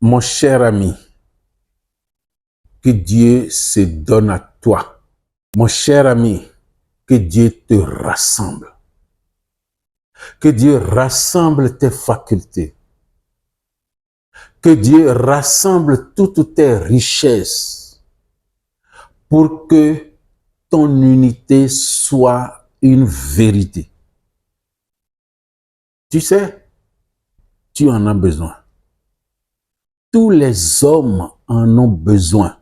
Mon cher ami, que Dieu se donne à toi. Mon cher ami, que Dieu te rassemble. Que Dieu rassemble tes facultés. Que Dieu rassemble toutes tes richesses pour que ton unité soit une vérité. Tu sais, tu en as besoin. Tous les hommes en ont besoin.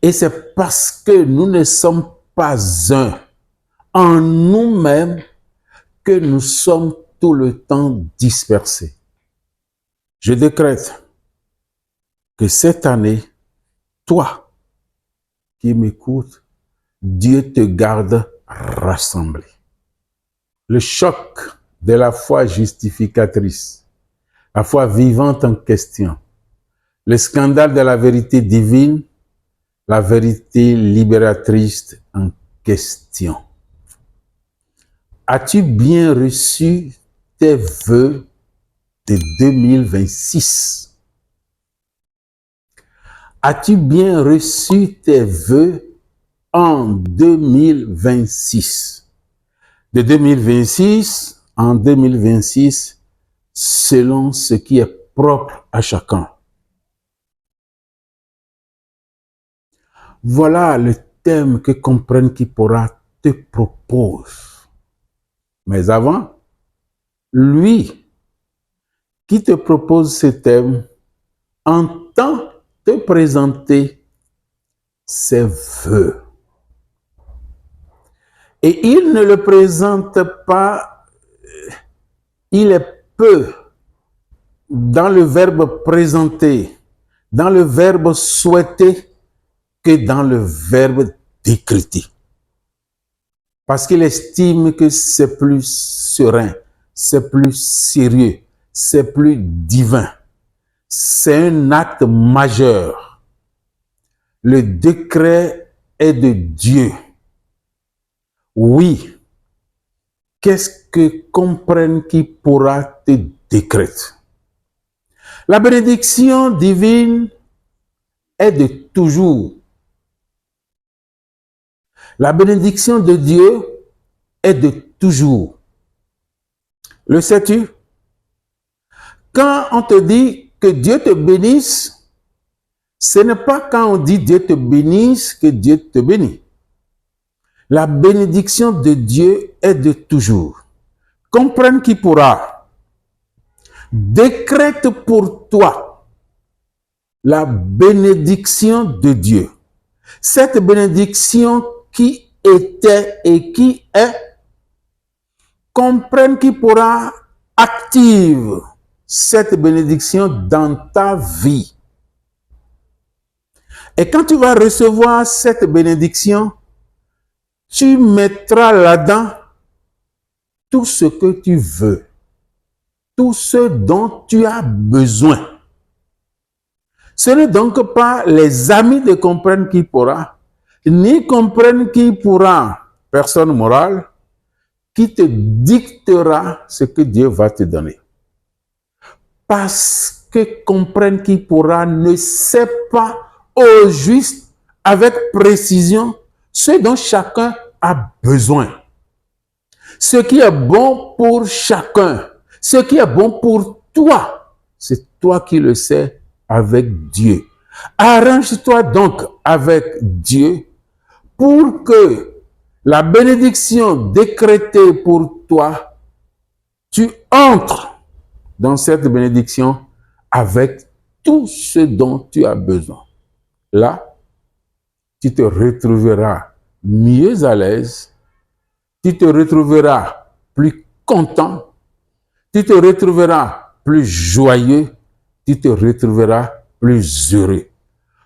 Et c'est parce que nous ne sommes pas un en nous-mêmes que nous sommes tout le temps dispersés. Je décrète que cette année, toi qui m'écoutes, Dieu te garde rassemblé. Le choc de la foi justificatrice, la foi vivante en question, le scandale de la vérité divine, la vérité libératrice en question. As-tu bien reçu tes vœux de 2026? As-tu bien reçu tes vœux en 2026? De 2026 en 2026, selon ce qui est propre à chacun. Voilà le thème que Comprenne qui pourra te propose. Mais avant, lui qui te propose ce thème entend te présenter ses vœux. Et il ne le présente pas, il est peu dans le verbe présenter, dans le verbe souhaiter, que dans le verbe décréter. Parce qu'il estime que c'est plus serein, c'est plus sérieux, c'est plus divin. C'est un acte majeur. Le décret est de Dieu. Oui. Qu'est-ce que Comprenne qui pourra te décréter? La bénédiction divine est de toujours. La bénédiction de Dieu est de toujours. Le sais-tu? Quand on te dit que Dieu te bénisse, ce n'est pas quand on dit Dieu te bénisse que Dieu te bénit. La bénédiction de Dieu est de toujours. Comprenne qui pourra. Décrète pour toi la bénédiction de Dieu. Cette bénédiction qui était et qui est, Comprenne qui pourra active cette bénédiction dans ta vie. Et quand tu vas recevoir cette bénédiction, tu mettras là-dedans tout ce que tu veux, tout ce dont tu as besoin. Ce n'est donc pas les amis de Comprenne qui pourra, ni Comprenne qui pourra, personne morale, qui te dictera ce que Dieu va te donner. Parce que Comprenne qui pourra ne sait pas au juste, avec précision, ce dont chacun a besoin. Ce qui est bon pour chacun, ce qui est bon pour toi, c'est toi qui le sais avec Dieu. Arrange-toi donc avec Dieu pour que la bénédiction décrétée pour toi, tu entres dans cette bénédiction avec tout ce dont tu as besoin. Là, tu te retrouveras mieux à l'aise, tu te retrouveras plus content, tu te retrouveras plus joyeux, tu te retrouveras plus heureux.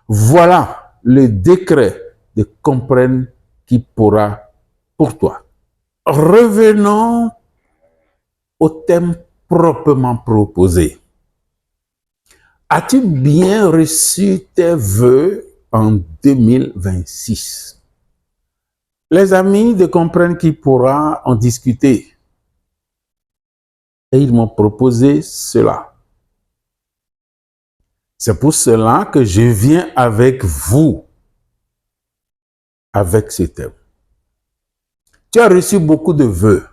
Voilà le décret de Comprenne qui pourra pour toi. Revenons au thème proprement proposé. As-tu bien reçu tes vœux en 2026? Les amis de Comprenne qui pourra en discuter. Et ils m'ont proposé cela. C'est pour cela que je viens avec vous, avec ce thème. Tu as reçu beaucoup de vœux.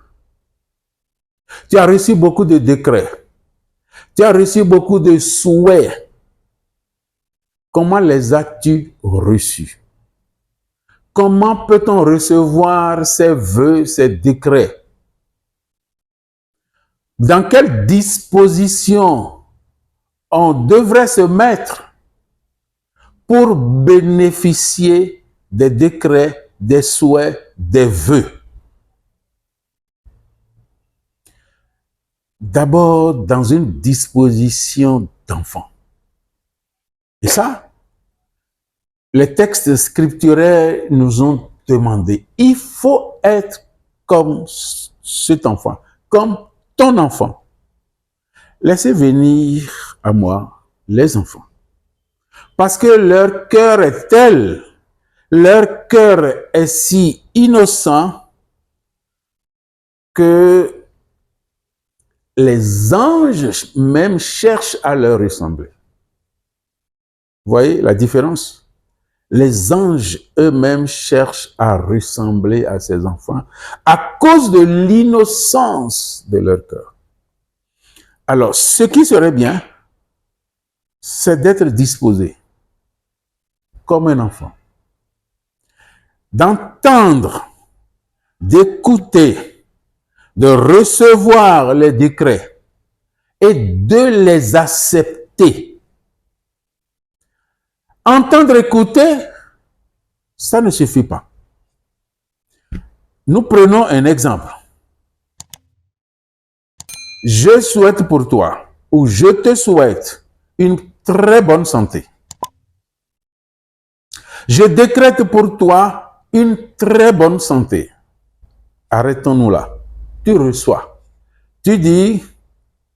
Tu as reçu beaucoup de décrets. Tu as reçu beaucoup de souhaits. Comment les as-tu reçus? Comment peut-on recevoir ces vœux, ces décrets? Dans quelle disposition on devrait se mettre pour bénéficier des décrets, des souhaits, des vœux? D'abord, dans une disposition d'enfant. Et ça, les textes scripturaires nous ont demandé, il faut être comme cet enfant, comme ton enfant. Laissez venir à moi les enfants. Parce que leur cœur est tel, leur cœur est si innocent que les anges même cherchent à leur ressembler. Vous voyez la différence? Les anges eux-mêmes cherchent à ressembler à ces enfants à cause de l'innocence de leur cœur. Alors, ce qui serait bien, c'est d'être disposé comme un enfant, d'entendre, d'écouter, de recevoir les décrets et de les accepter. Entendre, écouter, ça ne suffit pas. Nous prenons un exemple. Je souhaite pour toi, ou je te souhaite, une très bonne santé. Je décrète pour toi une très bonne santé. Arrêtons-nous là. Tu reçois. Tu dis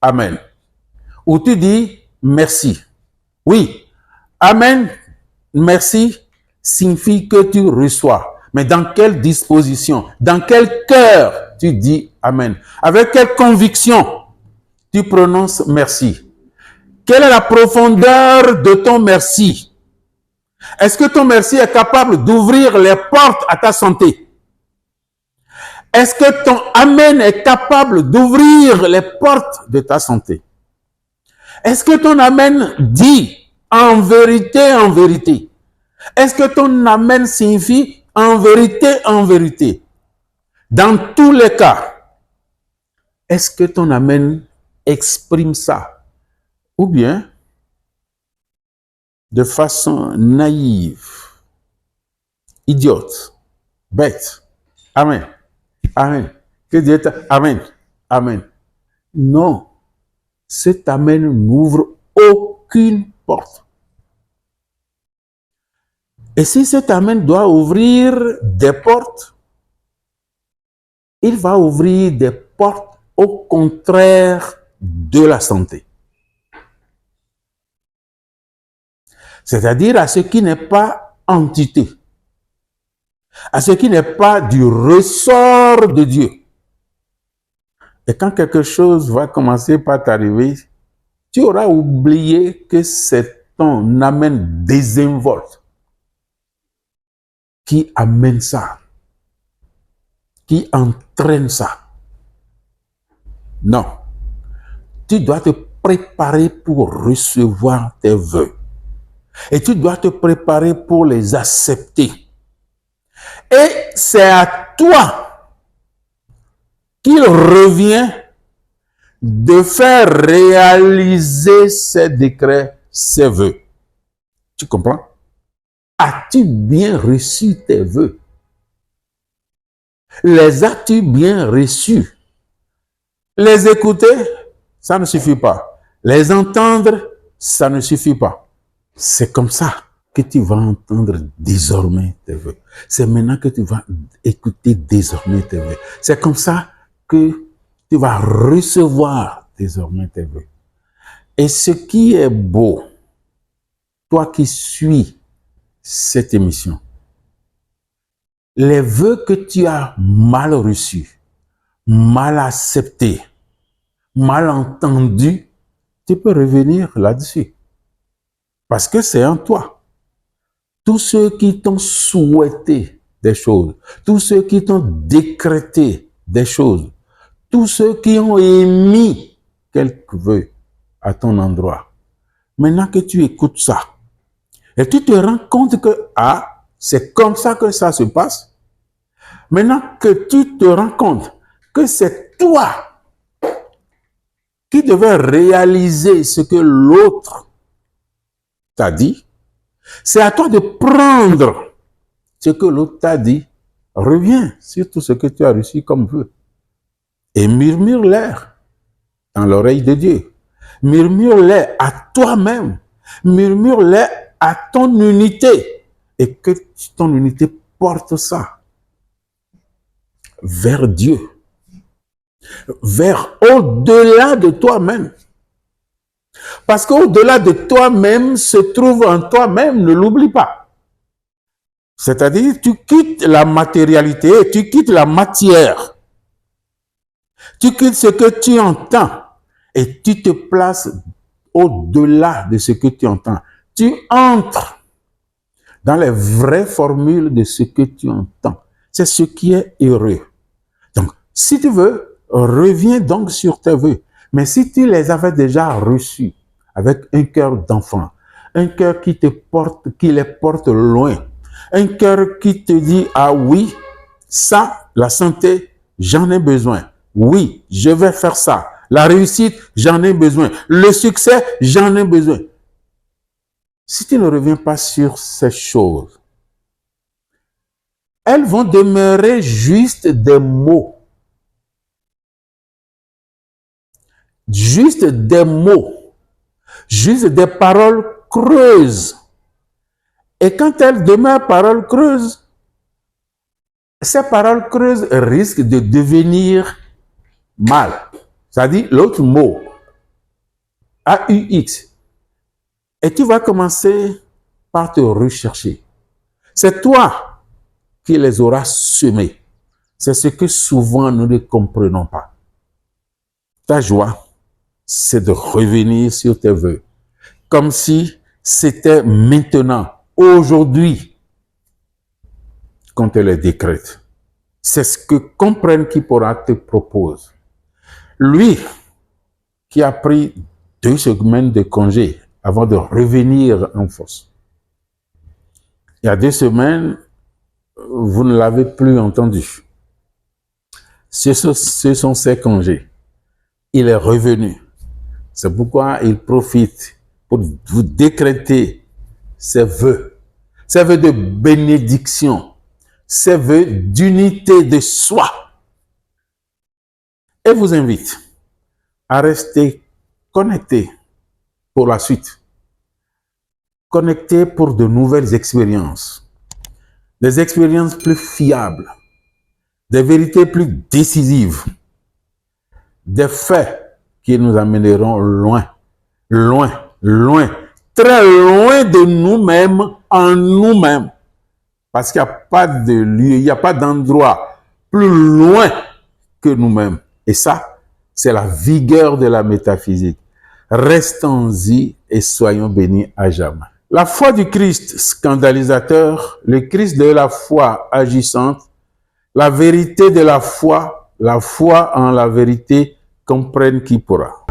Amen. Ou tu dis merci. Oui, Amen, merci signifie que tu reçois. Mais dans quelle disposition, dans quel cœur tu dis Amen? Avec quelle conviction tu prononces merci? Quelle est la profondeur de ton merci? Est-ce que ton merci est capable d'ouvrir les portes à ta santé? Est-ce que ton Amen est capable d'ouvrir les portes de ta santé? Est-ce que ton Amen dit en vérité, en vérité? Est-ce que ton Amen signifie en vérité, en vérité? Dans tous les cas, est-ce que ton Amen exprime ça? Ou bien, de façon naïve, idiote, bête, Amen, Amen, que Dieu te... Amen, Amen. Non, cet Amen n'ouvre aucune porte. Et si cet Amen doit ouvrir des portes, il va ouvrir des portes au contraire de la santé. C'est-à-dire à ce qui n'est pas entité, à ce qui n'est pas du ressort de Dieu. Et quand quelque chose va commencer par t'arriver, tu auras oublié que c'est ton Amen désinvolte qui amène ça, qui entraîne ça. Non. Tu dois te préparer pour recevoir tes vœux. Et tu dois te préparer pour les accepter. Et c'est à toi qu'il revient de faire réaliser ces décrets, ces vœux. Tu comprends? As-tu bien reçu tes vœux? Les as-tu bien reçus? Les écouter, ça ne suffit pas. Les entendre, ça ne suffit pas. C'est comme ça que tu vas entendre désormais tes vœux. C'est maintenant que tu vas écouter désormais tes vœux. C'est comme ça que tu vas recevoir désormais tes vœux. Et ce qui est beau, toi qui suis cette émission, les vœux que tu as mal reçus, mal acceptés, mal entendus, tu peux revenir là-dessus. Parce que c'est en toi. Tous ceux qui t'ont souhaité des choses, tous ceux qui t'ont décrété des choses, tous ceux qui ont émis quelque vœu à ton endroit. Maintenant que tu écoutes ça, et tu te rends compte que, ah, c'est comme ça que ça se passe. Maintenant que tu te rends compte que c'est toi qui devais réaliser ce que l'autre t'a dit, c'est à toi de prendre ce que l'autre t'a dit. Reviens sur tout ce que tu as reçu comme vœu et murmure-les dans l'oreille de Dieu. Murmure-les à toi-même. Murmure-les à ton unité. Et que ton unité porte ça vers Dieu. Vers au-delà de toi-même. Parce qu'au-delà de toi-même se trouve en toi-même, ne l'oublie pas. C'est-à-dire, tu quittes la matérialité, tu quittes la matière. Tu quittes ce que tu entends et tu te places au-delà de ce que tu entends. Tu entres dans les vraies formules de ce que tu entends. C'est ce qui est heureux. Donc, si tu veux, reviens donc sur tes vœux. Mais si tu les avais déjà reçus avec un cœur d'enfant, un cœur qui te porte, qui les porte loin, un cœur qui te dit, ah oui, ça, la santé, j'en ai besoin. Oui, je vais faire ça. La réussite, j'en ai besoin. Le succès, j'en ai besoin. Si tu ne reviens pas sur ces choses, elles vont demeurer juste des mots. Juste des mots. Juste des paroles creuses. Et quand elles demeurent paroles creuses, ces paroles creuses risquent de devenir mal. C'est-à-dire l'autre mot, AUX. Et tu vas commencer par te rechercher. C'est toi qui les auras semés. C'est ce que souvent nous ne comprenons pas. Ta joie, c'est de revenir sur tes vœux. Comme si c'était maintenant, aujourd'hui, qu'on te les décrète. C'est ce que Comprenne qui pourra te propose. Lui, qui a pris 2 semaines de congé avant de revenir en force. Il y a 2 semaines, vous ne l'avez plus entendu. Ce sont ses congés. Il est revenu. C'est pourquoi il profite pour vous décréter ses vœux de bénédiction, ses vœux d'unité de soi. Et vous invite à rester connecté pour la suite. Connecté pour de nouvelles expériences. Des expériences plus fiables. Des vérités plus décisives. Des faits qui nous amèneront loin, loin, loin, très loin de nous-mêmes, en nous-mêmes. Parce qu'il n'y a pas de lieu, il n'y a pas d'endroit plus loin que nous-mêmes. Et ça, c'est la vigueur de la métaphysique. Restons-y et soyons bénis à jamais. La foi du Christ scandalisateur, le Christ de la foi agissante, la vérité de la foi en la vérité, Comprenne qui pourra.